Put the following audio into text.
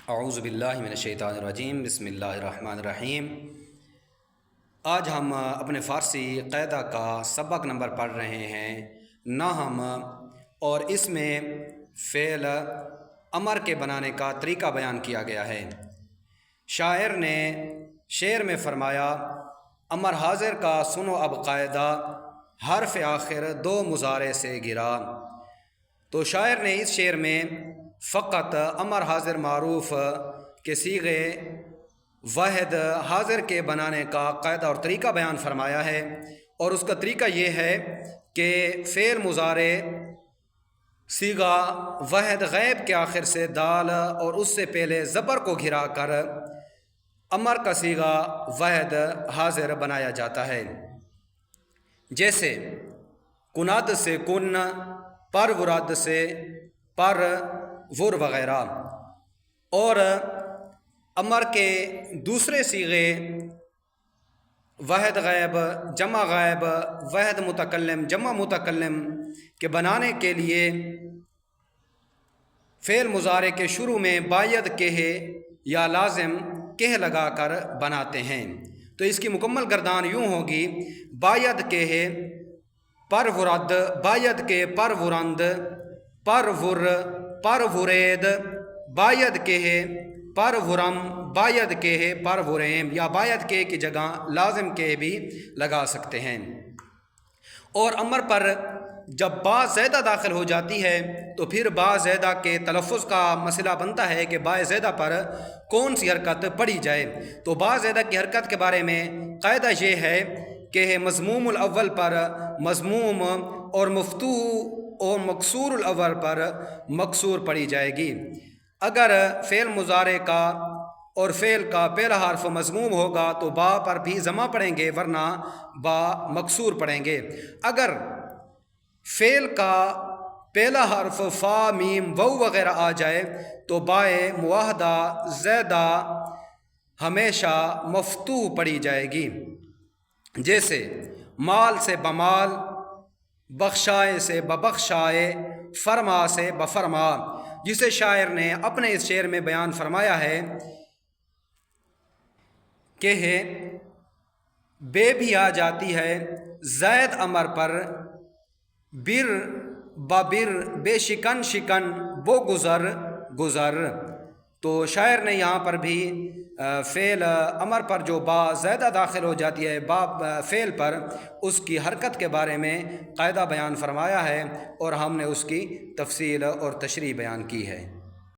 اعوذ باللہ من الشیطان الرجیم، بسم اللہ الرحمن الرحیم۔ آج ہم اپنے فارسی قاعدہ کا سبق نمبر پڑھ رہے ہیں، نحم، اور اس میں فعل امر کے بنانے کا طریقہ بیان کیا گیا ہے۔ شاعر نے شعر میں فرمایا، امر حاضر کا سنو اب قاعدہ، حرف آخر دو مضارع سے گرا۔ تو شاعر نے اس شعر میں فقط امر حاضر معروف کے صیغے واحد حاضر کے بنانے کا قاعدہ اور طریقہ بیان فرمایا ہے، اور اس کا طریقہ یہ ہے کہ فعل مضارع صیغہ واحد غیب کے آخر سے دال اور اس سے پہلے زبر کو گھرا کر امر کا صیغہ واحد حاضر بنایا جاتا ہے، جیسے کناد سے کن، پر وراد سے پر ور وغیرہ۔ اور امر کے دوسرے صیغے واحد غائب، جمع غائب، واحد متکلم، جمع متکلم کے بنانے کے لیے فعل مضارع کے شروع میں باید کہے یا لازم کہہ لگا کر بناتے ہیں۔ تو اس کی مکمل گردان یوں ہوگی: باید کہے پر ورد، باید کے پر ورند، پر ور، پر ورید، باید کہے پر ورم، باید کہے پر وریم، یا باید کہے کی جگہ لازم کہے بھی لگا سکتے ہیں۔ اور امر پر جب با زیدہ داخل ہو جاتی ہے تو پھر با زیدہ کے تلفظ کا مسئلہ بنتا ہے کہ با زیدہ پر کون سی حرکت پڑھی جائے۔ تو با زیدہ کی حرکت کے بارے میں قاعدہ یہ ہے کہ مضموم الاول پر مضموم اور مفتوح اور مکسور الاول پر مکسور پڑھی جائے گی۔ اگر فعل مضارع کا اور فعل کا پہلا حرف مضموم ہوگا تو با پر بھی ضمہ پڑھیں گے، ورنہ با مکسور پڑھیں گے۔ اگر فعل کا پہلا حرف فا، میم، واو وغیرہ آ جائے تو بائے معاہدہ زیدہ ہمیشہ مفتوح پڑھی جائے گی، جیسے مال سے بمال، بخشائے سے ببخشائے، فرما سے بفرما، جسے شاعر نے اپنے اس شعر میں بیان فرمایا ہے کہ بے بھی آ جاتی ہے زید امر پر، بر ببر، بے شکن شکن، بو گزر گزر۔ تو شاعر نے یہاں پر بھی فعل امر پر جو با زیدہ داخل ہو جاتی ہے با فعل پر، اس کی حرکت کے بارے میں قاعدہ بیان فرمایا ہے، اور ہم نے اس کی تفصیل اور تشریح بیان کی ہے۔